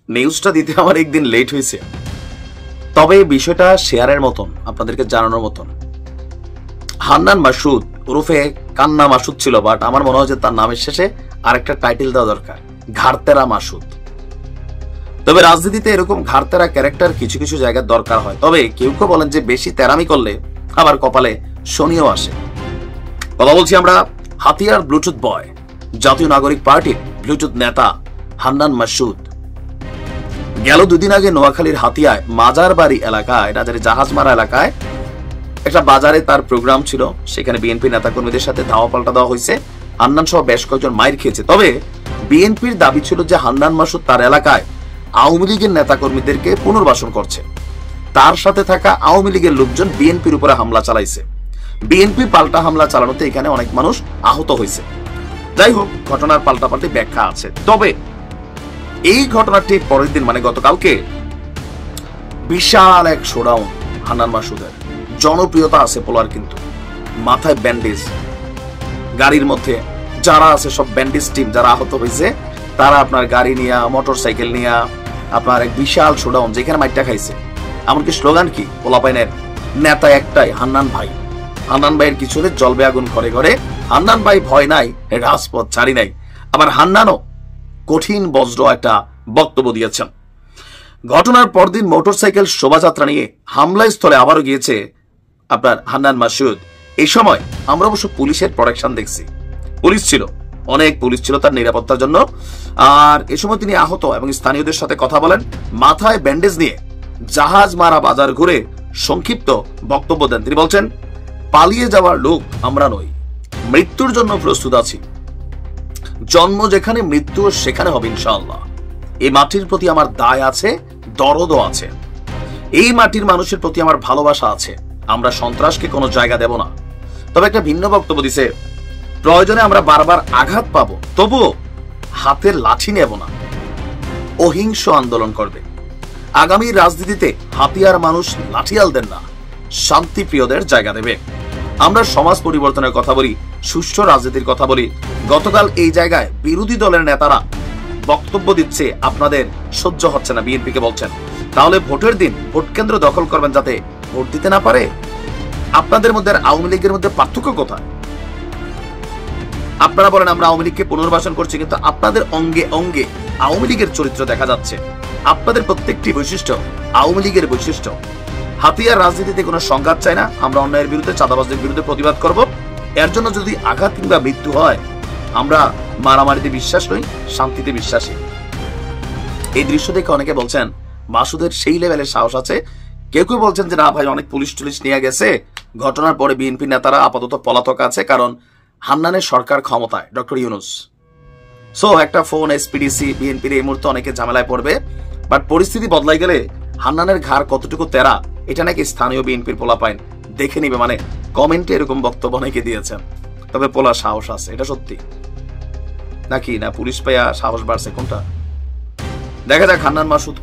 নিউজটা দিতে আমার একদিন লেট হয়েছে, তবে বিষয়টা শেয়ারের মতন, আপনাদেরকে জানানোর মতন। হান্নান মাসুদ ওরফে কান্না মাসুদ ছিল, বাট আমার মনে হয় যে তার নামের শেষে আরেকটা টাইটেল দেওয়া দরকার, ঘাড়তেরা মাসুদ। তবে রাজনীতিতে এরকম ঘাড়তেরা ক্যারেক্টার কিছু কিছু জায়গায় দরকার হয়। তবে কেউ কেউ বলেন যে বেশি তেরামি করলে আবার কপালে শনিও আসে। কথা বলছি আমরা হাতিয়ার ব্লুটুথ বয়, জাতীয় নাগরিক পার্টির ব্লুটুথ নেতা হান্নান মাসুদ। গেল দুদিন আগে নোয়াখালীর হাতিয়ায় মাজারবাড়ি এলাকায়, রাজার জাহাজমারা এলাকায় একটা বাজারে তার প্রোগ্রাম ছিল। সেখানে বিএনপি নেতাকর্মীদের সাথে ধাওয়া পাল্টা দেওয়া হয়েছে। হান্নান সহ বেশ কয়েকজন মাইর খেয়েছে। তবে বিএনপির দাবি ছিল যে হান্নান মাসুদ তার এলাকায় আওয়ামী লীগের নেতাকর্মীদেরকে পুনর্বাসন করছে। তার সাথে থাকা আওয়ামী লীগের লোকজন বিএনপির উপরে হামলা চালাইছে। বিএনপি পাল্টা হামলা চালানোতে এখানে অনেক মানুষ আহত হয়েছে। যাই হোক, ঘটনার পাল্টাপাল্টি ব্যাখ্যা আছে। তবে এই ঘটনাটি পরের দিন মানে গতকালকে বিশাল এক শোডাউন হান্নান মাসুদের। জনপ্রিয়তা আছে পোলার, কিন্তু মাথায় ব্যান্ডেজ, গাড়ির মধ্যে যারা আছে সব ব্যান্ডেজ টিম, যারা আহত হয়েছে তারা আপনার গাড়ি নিয়ে, মোটর সাইকেল নিয়ে আপনার এক বিশাল শোডাউন, যেখানে মাইটটা খাইছে। এমনকি স্লোগান কি পোলাপাইনের নেতা একটাই, হান্নান ভাই। হান্নান ভাইয়ের কিছুতে জ্বলবে আগুন ঘরে ঘরে। হান্নান ভাই ভয় নাই, রাজপথ ছাড়ি নাই। আবার হান্নানও কঠিন বজ্র একটা বক্তব্য দিয়েছেন। ঘটনার পরদিন মোটরসাইকেল শোভাযাত্রা নিয়ে হামলা স্থলে আবারও গিয়েছে আপনার হান্নান মাসুদ। এই সময় আমরা অবশ্য পুলিশের প্রোটেকশন দেখছি, পুলিশ ছিল, অনেক পুলিশ ছিল তার নিরাপত্তার জন্য। আর এ সময় তিনি আহত এবং স্থানীয়দের সাথে কথা বলেন, মাথায় ব্যান্ডেজ নিয়ে জাহাজ মারা বাজার ঘুরে সংক্ষিপ্ত বক্তব্য দেন। তিনি বলছেন, পালিয়ে যাওয়ার লোক আমরা নই, মৃত্যুর জন্য প্রস্তুত আছি। জন্ম যেখানে, মৃত্যু সেখানে হবে ইনশাআল্লাহ। এই মাটির প্রতি আমার দায় আছে, দরদও আছে। এই মাটির মানুষের প্রতি আমার ভালোবাসা আছে। আমরা সন্ত্রাসকে কোনো জায়গা দেব না। তবে একটা ভিন্ন বক্তব্য দিছে, প্রয়োজনে আমরা বারবার আঘাত পাবো, তবুও হাতের লাঠি নেব না, অহিংস আন্দোলন করবে। আগামী রাজনীতিতে হাতিয়ার মানুষ লাঠিয়াল দেন না, শান্তি প্রিয়দের জায়গা দেবে। আমরা সমাজ পরিবর্তনের কথা বলি, সুষ্ঠু রাজনীতির কথা বলি। গতকাল এই জায়গায় বিরোধী দলের নেতারা বক্তব্য দিচ্ছে, আপনাদের সহ্য হচ্ছে না, বিএনপিকে বলছেন তাহলে ভোটের দিন ভোট কেন্দ্র দখল করবেন যাতে ভোট দিতে না পারে। আপনাদের মধ্যে আওয়ামী লীগের মধ্যে পার্থক্য কোথায়? আপনারা বলেন আমরা আওয়ামী লীগকে পুনর্বাসন করছি, কিন্তু আপনাদের অঙ্গে অঙ্গে আওয়ামী লীগের চরিত্র দেখা যাচ্ছে। আপনাদের প্রত্যেকটি বৈশিষ্ট্য আওয়ামী লীগের বৈশিষ্ট্য। হাতিয়ার রাজনীতিতে কোনো সংঘাত চাই না। আমরা অন্যায়ের বিরুদ্ধে, চাঁদাবাজদের বিরুদ্ধে প্রতিবাদ করব। এর জন্য যদি আঘাত কিংবা মৃত্যু হয়, আমরা মারামারিতে বিশ্বাস নই, শান্তিতে বিশ্বাসী। এই দৃশ্য দেখে অনেকে বলছেন মাসুদের সেই লেভেলের সাহস আছে। কেউ কেউ বলছেন যে না ভাই, অনেক পুলিশ টুলিশ নিয়ে গেছে, ঘটনার পরে বিএনপি নেতারা আপাতত পলাতক আছে, কারণ হান্নানের সরকার ক্ষমতায়, ডক্টর ইউনূস। সো একটা ফোন এসপিডিসি বিএনপির এই মুহূর্তে অনেকে ঝামেলায় পড়বে। বাট পরিস্থিতি বদলাই গেলে হান্নানের ঘাড় কতটুকু তেরা, এটা নাকি স্থানীয় বিএনপির পোলাপাইন দেখে নিবে। মানে কমেন্টে এরকম বক্তব্য অনেকে দিয়েছেন। তবে পোলা সাহস আছে, এটা সত্যি নাকি না পুলিশ পাইয়া সাহস বাড়ছে, কোনটা দেখা যাক। হান্নান মাসুদ